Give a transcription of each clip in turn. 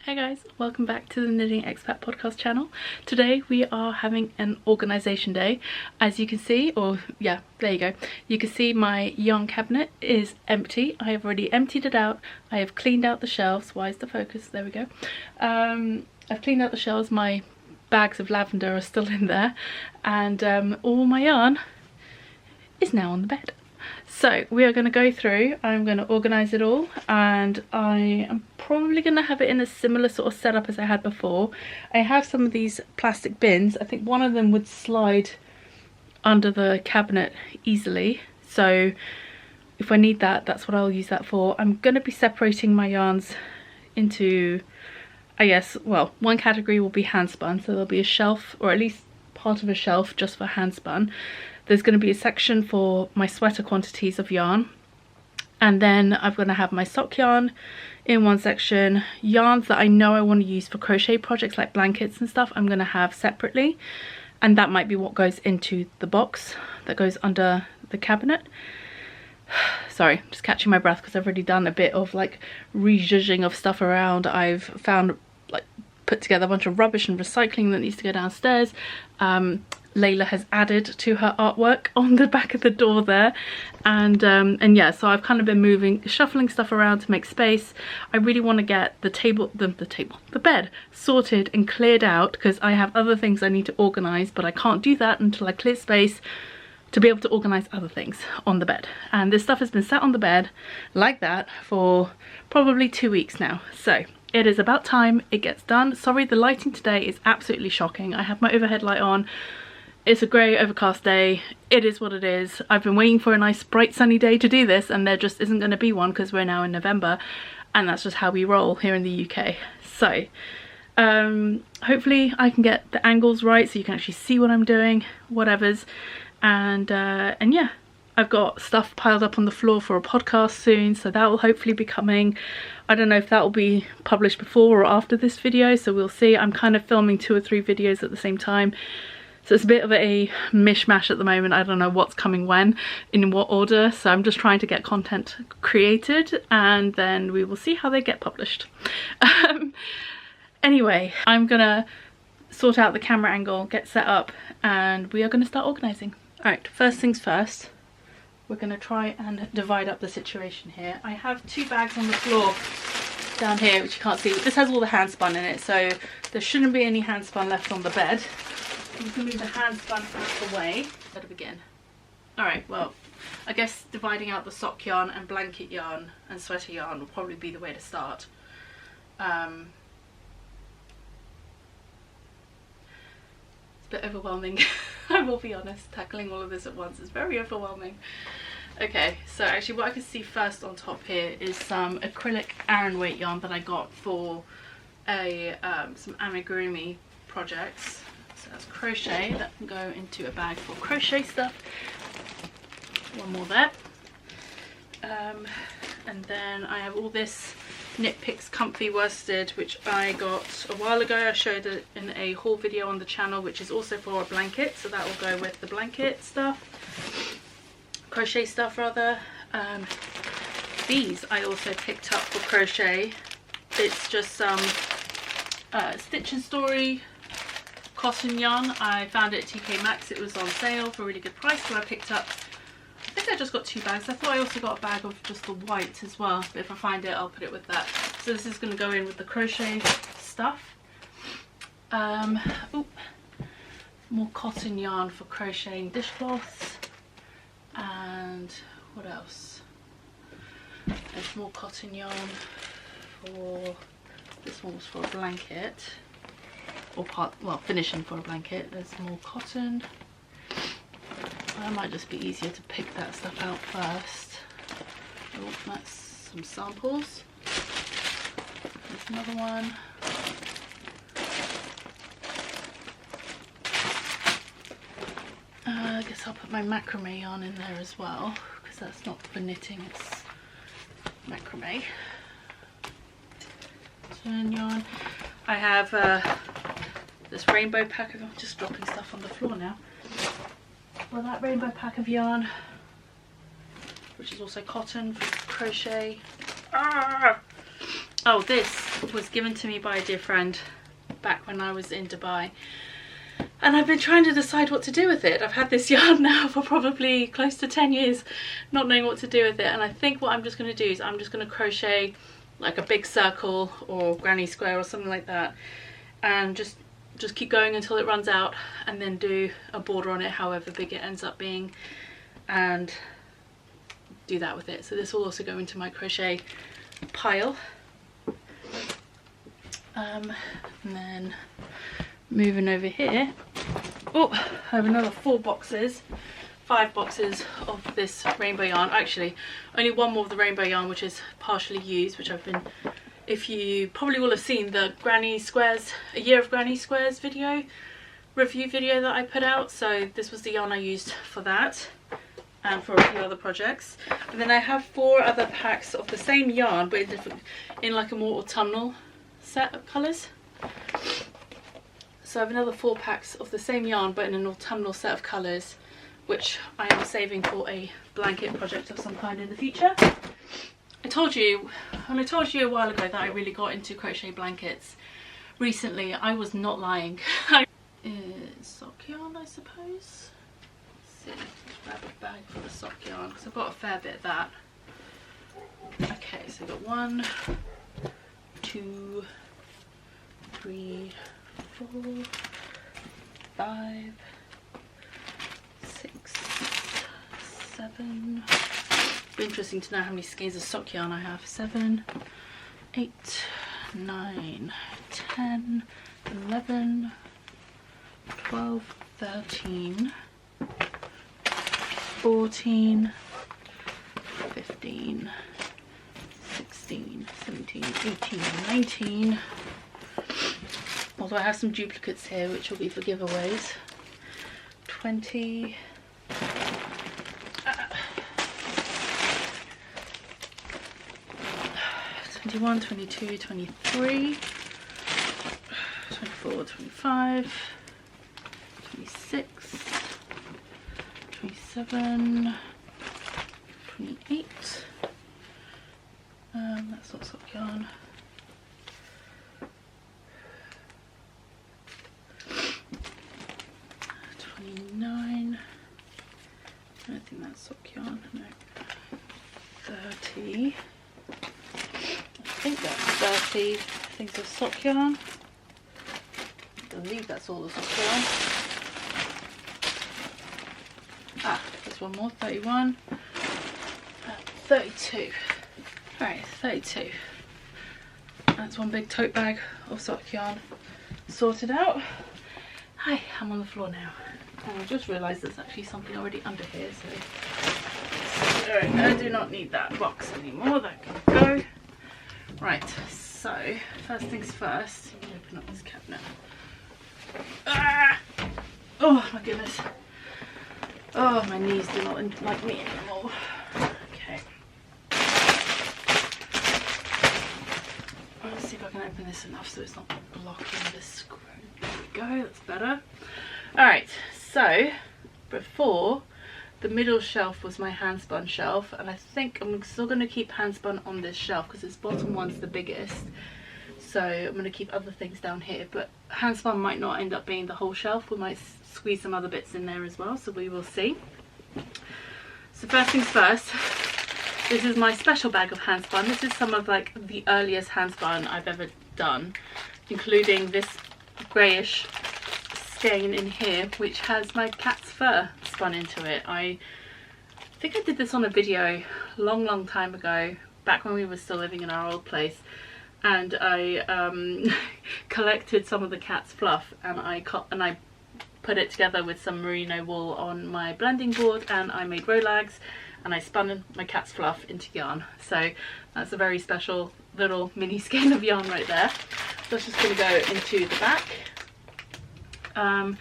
Hey guys, welcome back to the Knitting Expat Podcast channel. Today we are having an organisation day. As you can see, or yeah, there you go. You can see my yarn cabinet is empty. I have already emptied it out. I have cleaned out the shelves. Why is the focus? There we go. I've cleaned out the shelves. My bags of lavender are still in there. And all my yarn is now on the bed. So we are going to go through, I'm going to organise it all, and I am probably going to have it in a similar sort of setup as I had before. I have some of these plastic bins. I think one of them would slide under the cabinet easily, so if I need that, that's what I'll use that for. I'm going to be separating my yarns into, I guess, well, one category will be hand spun, so there'll be a shelf, or at least part of a shelf just for hand spun. There's going to be a section for my sweater quantities of yarn, and then I'm going to have my sock yarn in one section. Yarns that I know I want to use for crochet projects like blankets and stuff I'm going to have separately, and that might be what goes into the box that goes under the cabinet. Sorry, just catching my breath because I've already done a bit of like rejudging of stuff around. I've found, like, put together a bunch of rubbish and recycling that needs to go downstairs. Layla has added to her artwork on the back of the door there, and yeah, so I've kind of been shuffling stuff around to make space. I really want to get the bed sorted and cleared out because I have other things I need to organise, but I can't do that until I clear space to be able to organise other things on the bed. And this stuff has been sat on the bed like that for probably 2 weeks now, so it is about time it gets done. Sorry, the lighting today is absolutely shocking. I have my overhead light on. It's a grey overcast day. It is what it is. I've been waiting for a nice bright sunny day to do this, and there just isn't going to be one because we're now in November, and that's just how we roll here in the UK. So hopefully I can get the angles right so you can actually see what I'm doing, whatevers. And yeah, I've got stuff piled up on the floor for a podcast soon, so that will hopefully be coming. I don't know if that will be published before or after this video, so we'll see. I'm kind of filming 2 or 3 videos at the same time, so it's a bit of a mishmash at the moment. I don't know what's coming when, in what order, so I'm just trying to get content created, and then we will see how they get published. Anyway, I'm gonna sort out the camera angle, get set up, and we are gonna start organising. Alright, first things first, we're gonna try and divide up the situation here. I have 2 bags on the floor down here, which you can't see. This has all the hand spun in it, so there shouldn't be any hand spun left on the bed. We can move the hand spun out of the way. Where to begin? Alright, well, I guess dividing out the sock yarn and blanket yarn and sweater yarn will probably be the way to start. It's a bit overwhelming. I will be honest, tackling all of this at once is very overwhelming. Okay, so actually what I can see first on top here is some acrylic Aran weight yarn that I got for a some amigurumi projects. So that's crochet, that can go into a bag for crochet stuff. One more there. And then I have all this Knit Picks Comfy Worsted, which I got a while ago. I showed it in a haul video on the channel, which is also for a blanket, so that will go with the blanket stuff, crochet stuff rather. These I also picked up for crochet. It's just some Stitch and Story cotton yarn. I found it at TK Maxx. It was on sale for a really good price, so I picked up, I think I just got 2 bags. I thought I also got a bag of just the white as well, but if I find it I'll put it with that. So this is going to go in with the crochet stuff. Ooh, more cotton yarn for crocheting dishcloths, and what else? There's more cotton yarn for, this one was for a blanket, or part, well, finishing for a blanket. There's more cotton. That might just be easier to pick that stuff out first. Oh, that's some samples. There's another one. I guess I'll put my macrame yarn in there as well, because that's not for knitting, it's macrame. Turn yarn. I have this rainbow pack of, I'm just dropping stuff on the floor now. Well, that rainbow pack of yarn, which is also cotton for crochet. Ah! Oh, this was given to me by a dear friend back when I was in Dubai, and I've been trying to decide what to do with it. I've had this yarn now for probably close to 10 years, not knowing what to do with it, and I think what I'm just going to do is I'm just going to crochet like a big circle or granny square or something like that, and just keep going until it runs out, and then do a border on it however big it ends up being, and do that with it. So this will also go into my crochet pile. And then moving over here, oh, I have another 5 boxes of this rainbow yarn. Actually, only one more of the rainbow yarn, which is partially used, which I've been, if you probably will have seen the Granny Squares, a year of Granny Squares review video that I put out. So this was the yarn I used for that and for a few other projects. And then I have 4 other packs of the same yarn, but in like a more autumnal set of colours. So I have another 4 packs of the same yarn, but in an autumnal set of colours, which I am saving for a blanket project of some kind in the future. I told you a while ago that I really got into crochet blankets recently. I was not lying. It's sock yarn, I suppose. Let's see, let's grab a bag for the sock yarn because I've got a fair bit of that. Okay, so I've got 1, 2, 3, 4, 5, 6, 7. It'd be interesting to know how many skeins of sock yarn I have. 7, 8, 9, 10, 11, 12, 13, 14, 15, 16, 17, 18, 19. Although I have some duplicates here which will be for giveaways. 20, 21, 22, 23, 24, 25, 26, 27, 28, that's not sock yarn. 29, I don't think that's sock yarn, no. 30, I think that's 30 things of sock yarn. I believe that's all the sock yarn. Ah, there's one more, 31, 32. Alright, 32. That's one big tote bag of sock yarn sorted out. Hi, I'm on the floor now. And I just realised there's actually something already under here, so alright, I do not need that box anymore, that can go. Right, so first things first, let me open up this cabinet. Ah! Oh my goodness. Oh, my knees do not like me anymore. Okay. Let's see if I can open this enough so it's not blocking the screw. There we go, that's better. Alright, so before, the middle shelf was my hand spun shelf, and I think I'm still going to keep hand spun on this shelf because this bottom one's the biggest. So I'm going to keep other things down here, but hand spun might not end up being the whole shelf. We might squeeze some other bits in there as well, so we will see. So first things first, this is my special bag of hand spun. This is some of like the earliest hand spun I've ever done, including this greyish skein in here which has my cat's fur spun into it. I think I did this on a video long time ago, back when we were still living in our old place, and I collected some of the cat's fluff, and I put it together with some merino wool on my blending board, and I made rolags, and I spun my cat's fluff into yarn. So that's a very special little mini skein of yarn right there. So that's just going to go into the back. And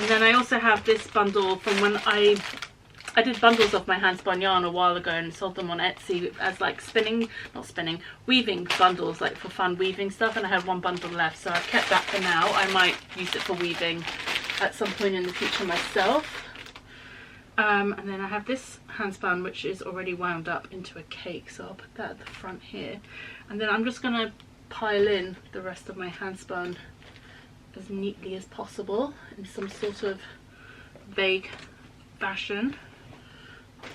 then I also have this bundle from when I did bundles of my hand spun yarn a while ago and sold them on Etsy as like weaving bundles, like for fun weaving stuff, and I had one bundle left, so I've kept that for now. I might use it for weaving at some point in the future myself. And then I have this hand spun which is already wound up into a cake, so I'll put that at the front here. And then I'm just gonna pile in the rest of my handspun as neatly as possible in some sort of vague fashion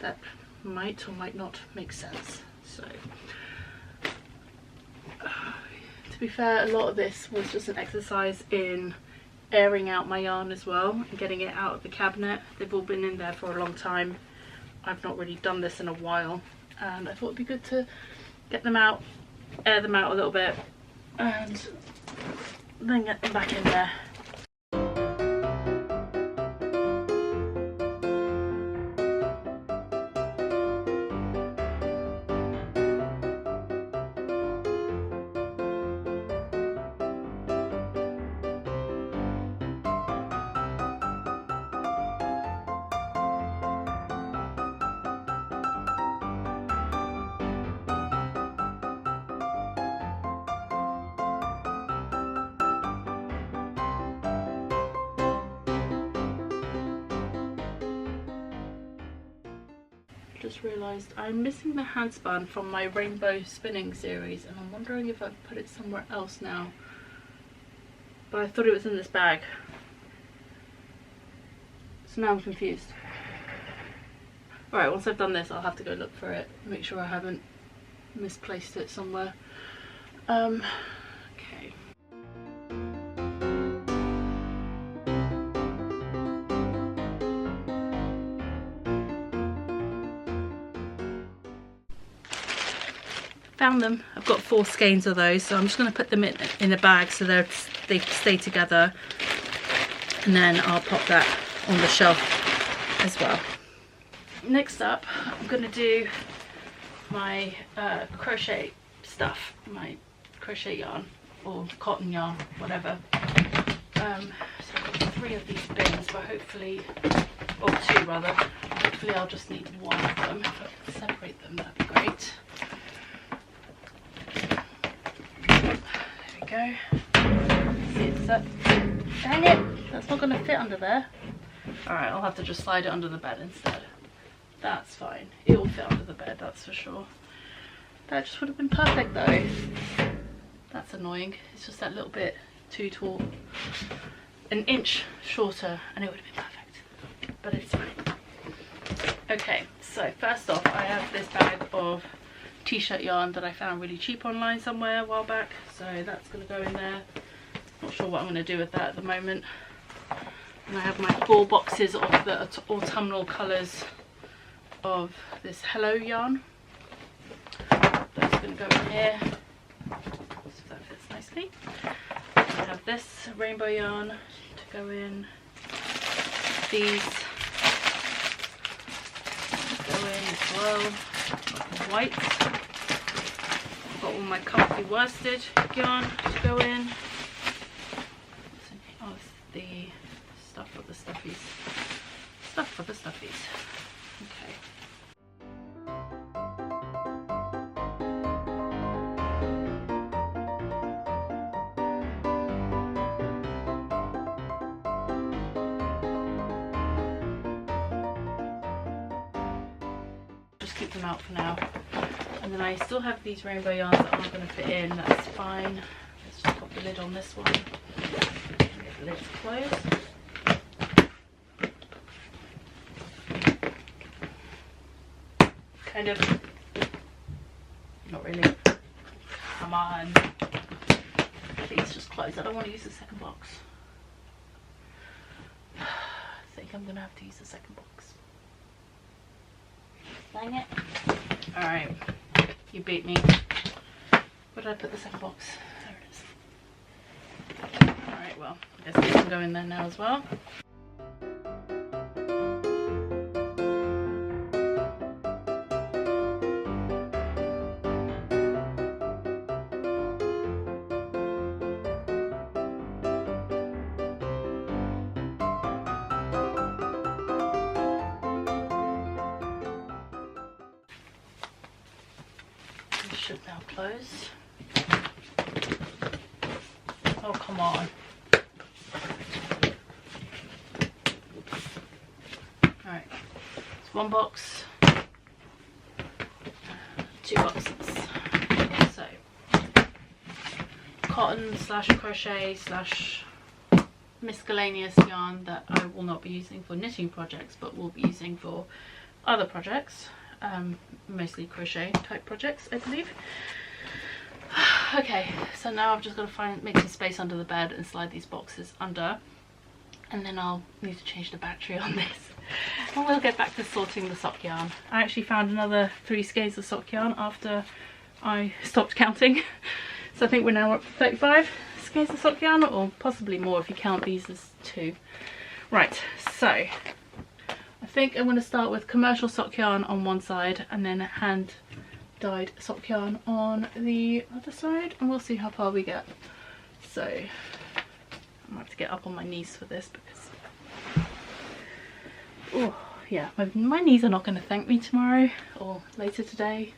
that might or might not make sense. So to be fair, a lot of this was just an exercise in airing out my yarn as well and getting it out of the cabinet. They've all been in there for a long time. I've not really done this in a while, and I thought it'd be good to get them out, air them out a little bit, and then get them back in there. Just realised I'm missing the handspun from my rainbow spinning series, and I'm wondering if I've put it somewhere else now, but I thought it was in this bag, so now I'm confused. Alright, once I've done this I'll have to go look for it, make sure I haven't misplaced it somewhere. Okay. Found them. I've got 4 skeins of those, so I'm just going to put them in a bag so they stay together, and then I'll pop that on the shelf as well. Next up, I'm going to do my crochet stuff, my crochet yarn or cotton yarn, whatever. So I've got 3 of these bins, but hopefully, or 2 rather, hopefully I'll just need 1 of them. If I can separate them, that'd be great. Go. See, it's up. Dang it! That's not going to fit under there. Alright, I'll have to just slide it under the bed instead. That's fine. It will fit under the bed, that's for sure. That just would have been perfect though. That's annoying. It's just that little bit too tall. An inch shorter and it would have been perfect. But it's fine. Okay, so first off I have this bag of t-shirt yarn that I found really cheap online somewhere a while back, so that's going to go in there. Not sure what I'm going to do with that at the moment. And I have my 4 boxes of the autumnal colours of this Hello yarn. That's going to go in here, so that fits nicely. I have this rainbow yarn to go in. These go in as well. White. I've got all my comfy worsted yarn to go in. Oh, it's the stuff for the stuffies. Stuff for the stuffies. Okay. Just keep them out for now. And then I still have these rainbow yarns that aren't going to fit in. That's fine. Let's just pop the lid on this one. Get the lids closed. Kind of. Not really. Come on. Please just close. I don't want to use the second box. I think I'm going to have to use the second box. Dang it. Alright. You beat me. Where did I put the second box? There it is. Alright, well, I guess it can go in there now as well. Should now close. Oh, come on. Alright, it's 1 box, 2 boxes. So, cotton slash crochet slash miscellaneous yarn that I will not be using for knitting projects, but will be using for other projects, mostly crochet type projects, I believe. Okay, so now I've just got to make some space under the bed and slide these boxes under, and then I'll need to change the battery on this, and we'll get back to sorting the sock yarn. I actually found another 3 skeins of sock yarn after I stopped counting, so I think we're now up to 35 skeins of sock yarn, or possibly more if you count these as 2. Right, so I think I'm going to start with commercial sock yarn on one side and then hand dyed sock yarn on the other side, and we'll see how far we get. So I might have to get up on my knees for this because, oh yeah, my knees are not going to thank me tomorrow or later today.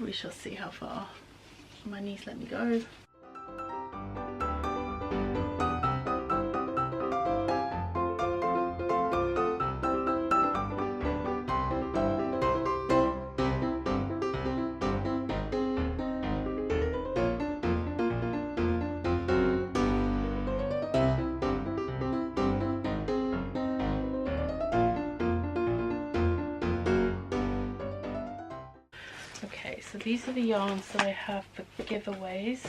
We shall see how far my knees let me go. Okay, so these are the yarns that I have for giveaways.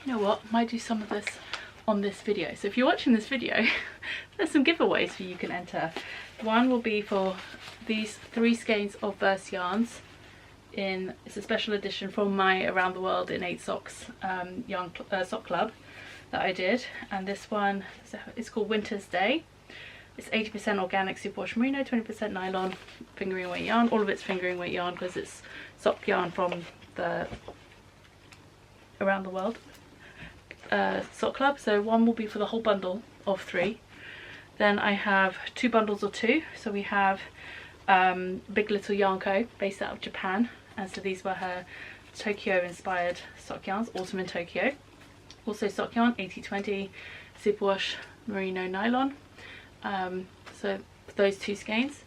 You know what, might do some of this on this video. So if you're watching this video, there's some giveaways for you can enter. One will be for these 3 skeins of verse yarns. It's a special edition from my Around the World in 8 Socks yarn sock club that I did, and this one is called Winter's Day. It's 80% organic superwash merino, 20% nylon, fingering weight yarn. All of it's fingering weight yarn because it's sock yarn from the Around the World sock club. So one will be for the whole bundle of 3. Then I have 2 bundles of 2. So we have Big Little Yarn Co. based out of Japan, and so these were her Tokyo inspired sock yarns, Autumn in Tokyo. Also sock yarn, 80/20 superwash merino nylon. So those 2 skeins,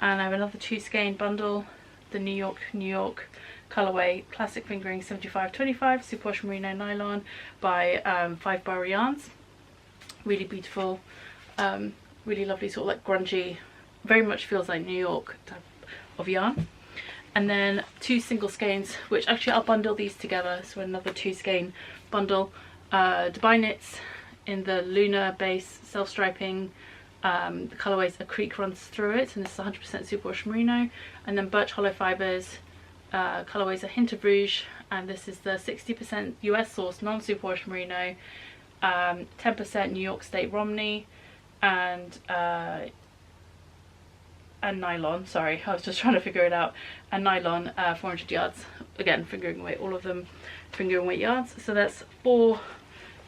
and I have another 2 skein bundle, the New York colorway classic fingering 75/25 superwash merino nylon by 5 Bar Yarns. Really beautiful, really lovely, sort of like grungy, very much feels like New York type of yarn. And then 2 single skeins, which actually I'll bundle these together, so another 2 skein bundle. Dubai Knits in the Lunar base self-striping. The colourways, a creek runs through it, and this is 100% superwash merino. And then Birch Hollow Fibres, colourways a Hint of Rouge, and this is the 60% US source non-superwash merino, 10% New York State Romney, and nylon. Sorry, I was just trying to figure it out. And nylon, 400 yards. Again, fingering weight, all of them fingering weight yards. So that's 4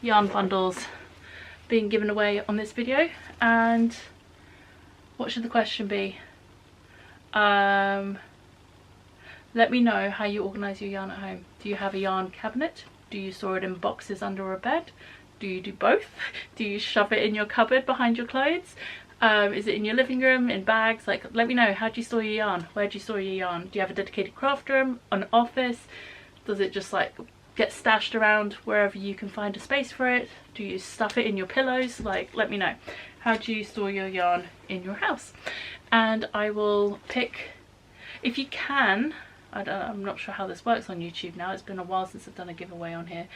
yarn bundles being given away on this video. And what should the question be? Let me know how you organise your yarn at home. Do you have a yarn cabinet? Do you store it in boxes under a bed? Do you do both? Do you shove it in your cupboard behind your clothes? Is it in your living room, in bags? Like, let me know. How do you store your yarn? Where do you store your yarn? Do you have a dedicated craft room, an office? Does it just like get stashed around wherever you can find a space for it? Do you stuff it in your pillows? Like, let me know. How do you store your yarn in your house? And I will pick, if you can, I'm not sure how this works on YouTube now. It's been a while since I've done a giveaway on here.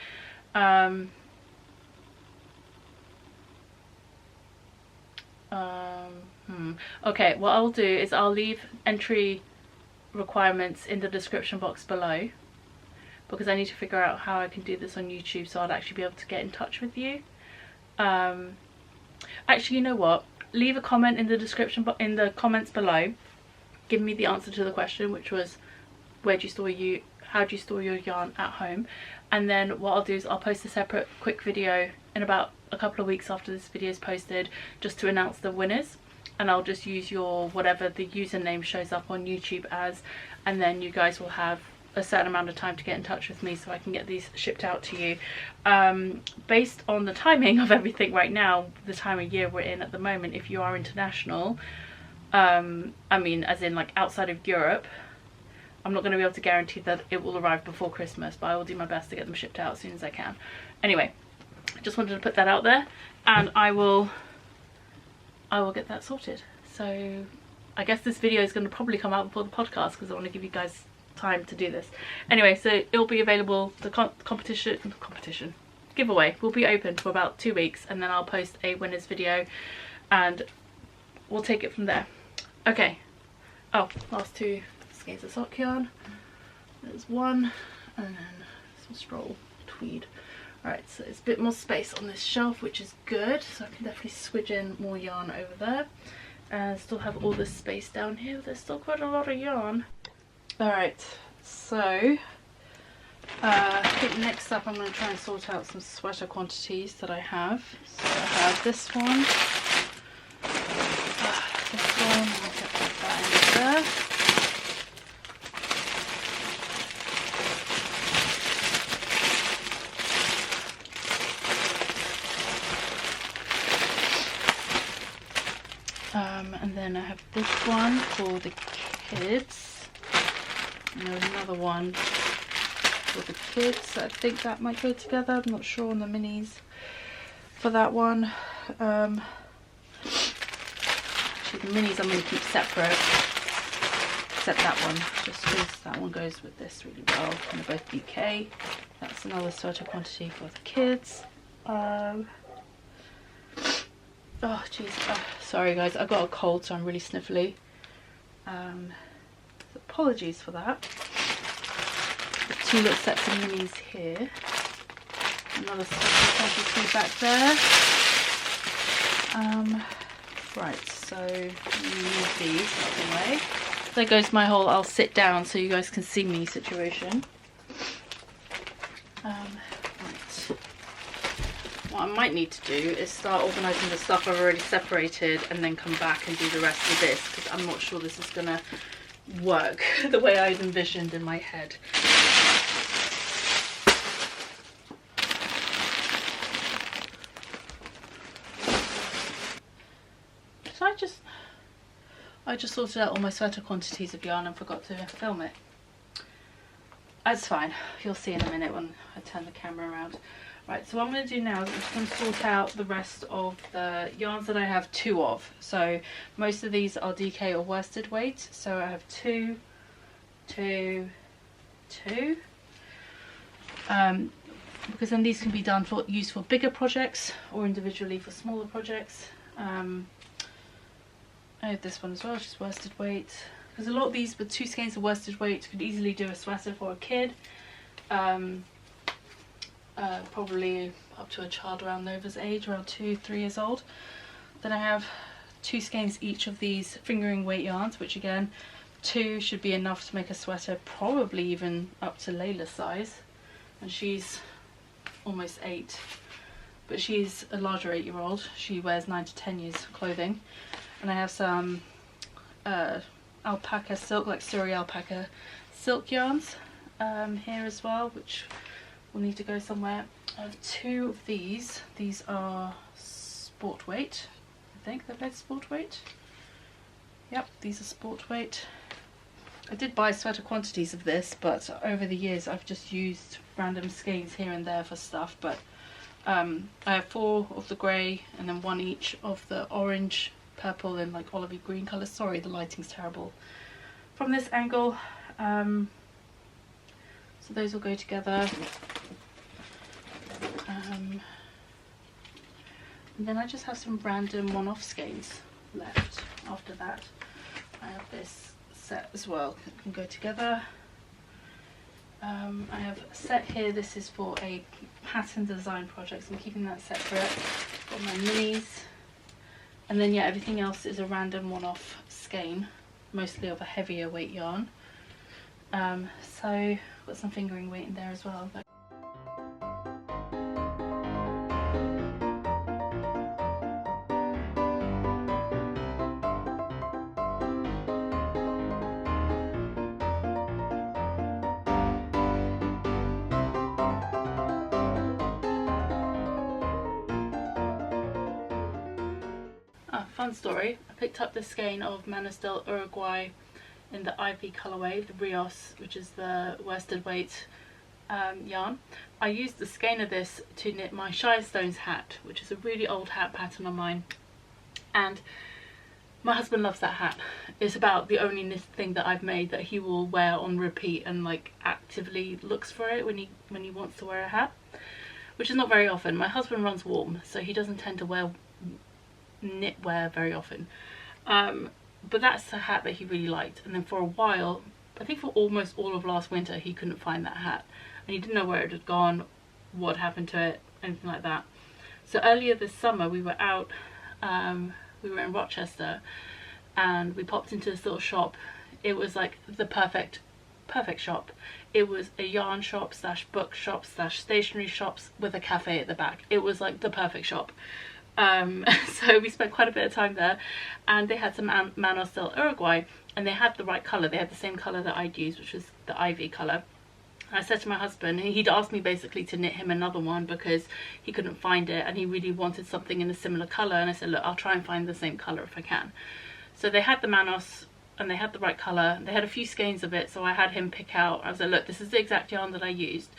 Okay, what I'll do is I'll leave entry requirements in the description box below, because I need to figure out how I can do this on YouTube so I'll actually be able to get in touch with you. Actually, you know what, leave a comment in the description, in the comments below, give me the answer to the question, which was how do you store your yarn at home. And then what I'll do is I'll post a separate quick video in about a couple of weeks after this video is posted, just to announce the winners. And I'll just use your whatever the username shows up on YouTube as, and then you guys will have a certain amount of time to get in touch with me so I can get these shipped out to you. Based on the timing of everything right now, the time of year we're in at the moment, if you are international, I mean as in like outside of Europe. I'm not going to be able to guarantee that it will arrive before Christmas, but I will do my best to get them shipped out as soon as I can. Anyway, I just wanted to put that out there, and I will get that sorted. So I guess this video is going to probably come out before the podcast because I want to give you guys time to do this. Anyway, so it'll be available, the competition giveaway will be open for about 2 weeks, and then I'll post a winners video and we'll take it from there. Okay. Oh, last 2 skeins of sock yarn. There's one, and then some stroll tweed. Alright, so there's a bit more space on this shelf, which is good, so I can definitely switch in more yarn over there. And still have all this space down here. There's still quite a lot of yarn. Alright, so I think next up I'm going to try and sort out some sweater quantities that I have. So I have this one, I'll put that in there. And then I have this one for the kids, and another one for the kids. I think that might go together, I'm not sure on the minis for that one. Actually the minis I'm going to keep separate, except that one, just because that one goes with this really well, and they're both BK. That's another sweater quantity for the kids. Oh jeez, sorry guys, I've got a cold so I'm really sniffly. Apologies for that. Got 2 little sets of minis here. Another quantity back there. Right, so move these out of the way. There goes my whole I'll sit down so you guys can see me situation. Right. What I might need to do is start organising the stuff I've already separated and then come back and do the rest of this, because I'm not sure this is going to work the way I've envisioned in my head. I just sorted out all my sweater quantities of yarn and forgot to film it. That's fine, you'll see in a minute when I turn the camera around. Right, so what I'm going to do now is I'm just going to sort out the rest of the yarns that I have 2 of. So most of these are DK or worsted weight. So I have 2, 2, 2. Because then these can be done for use for bigger projects or individually for smaller projects. I have this one as well, which is worsted weight. Because a lot of these with 2 skeins of worsted weight could easily do a sweater for a kid. Probably up to a child around Nova's age, around 2-3 years old. Then I have 2 skeins each of these fingering weight yarns, which again 2 should be enough to make a sweater, probably even up to Layla's size, and she's almost 8, but she's a larger 8-year-old. She wears 9 to 10 years of clothing. And I have some alpaca silk, like Surrey alpaca silk yarns here as well, which will need to go somewhere. I have 2 of these. These are sport weight. I think they're both sport weight. Yep, these are sport weight. I did buy sweater quantities of this, but over the years I've just used random skeins here and there for stuff. But I have 4 of the grey and then 1 each of the orange, purple and like olivey green colours. Sorry, the lighting's terrible from this angle. So those will go together. And then I just have some random one-off skeins left. After that I have this set as well that can go together. I have a set here. This is for a pattern design project, so I'm keeping that separate. Got my minis, and then yeah, everything else is a random one-off skein, mostly of a heavier weight yarn. So got some fingering weight in there as well. Fun story, I picked up this skein of Manos del Uruguay in the Ivy colourway, the Rios, which is the worsted weight yarn. I used the skein of this to knit my Shy Stones hat, which is a really old hat pattern of mine, and my husband loves that hat. It's about the only thing that I've made that he will wear on repeat and like actively looks for it when he wants to wear a hat, which is not very often. My husband runs warm, so he doesn't tend to wear knitwear very often, but that's a hat that he really liked. And then for a while, I think for almost all of last winter, he couldn't find that hat and he didn't know where it had gone, what happened to it, anything like that. So earlier this summer we were out, we were in Rochester and we popped into this little shop. It was like the perfect shop. It was a yarn shop slash book shop slash stationery shops with a cafe at the back. It was like the perfect shop. So we spent quite a bit of time there, and they had some Manos del Uruguay, and they had the right colour. They had the same colour that I'd used, which was the Ivy colour. And I said to my husband, he'd asked me basically to knit him another one because he couldn't find it and he really wanted something in a similar colour, and I said, look, I'll try and find the same colour if I can. So they had the Manos and they had the right colour. They had a few skeins of it, so I had him pick out, I was like, look, this is the exact yarn that I used.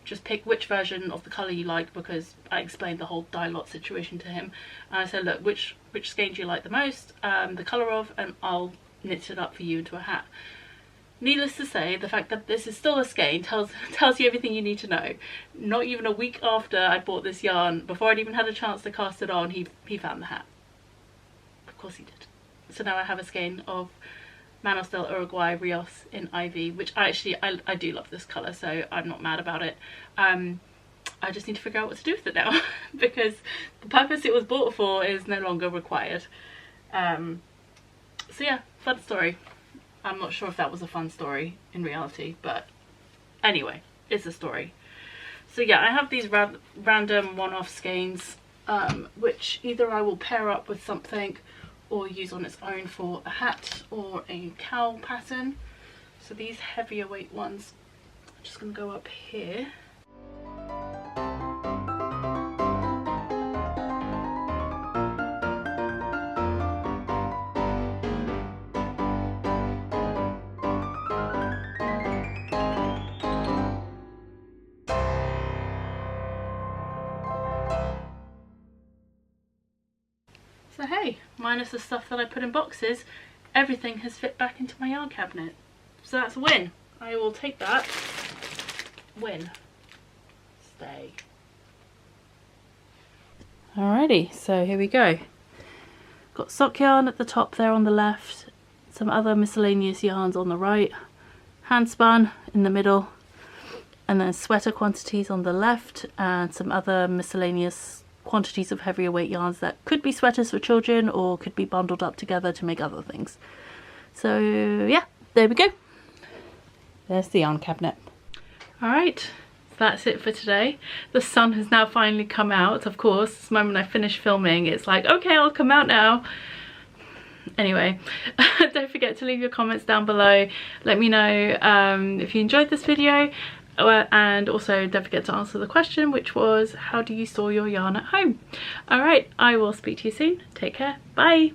Just pick which version of the colour you like, because I explained the whole dye lot situation to him. And I said, look, which skein do you like the most, the colour of, and I'll knit it up for you into a hat. Needless to say, the fact that this is still a skein tells you everything you need to know. Not even a week after I bought this yarn, before I'd even had a chance to cast it on, he found the hat. Of course he did. So now I have a skein of Manos del Uruguay Rios in Ivy, which I do love this colour, so I'm not mad about it. I just need to figure out what to do with it now because the purpose it was bought for is no longer required. So yeah, fun story. I'm not sure if that was a fun story in reality, but anyway, it's a story. So yeah, I have these random one-off skeins, which either I will pair up with something or use on its own for a hat or a cowl pattern. So these heavier weight ones, I'm just going to go up here. So hey, minus the stuff that I put in boxes, everything has fit back into my yarn cabinet. So that's a win. I will take that. Win. Stay. Alrighty, so here we go. Got sock yarn at the top there on the left, some other miscellaneous yarns on the right, hand spun in the middle, and then sweater quantities on the left, and some other miscellaneous quantities of heavier weight yarns that could be sweaters for children or could be bundled up together to make other things. So yeah, there we go. There's the yarn cabinet. Alright, that's it for today. The sun has now finally come out. Of course, this moment I finish filming, it's like, okay, I'll come out now. Anyway, don't forget to leave your comments down below. Let me know if you enjoyed this video. And also don't forget to answer the question, which was, how do you store your yarn at home? Alright, I will speak to you soon. Take care. Bye.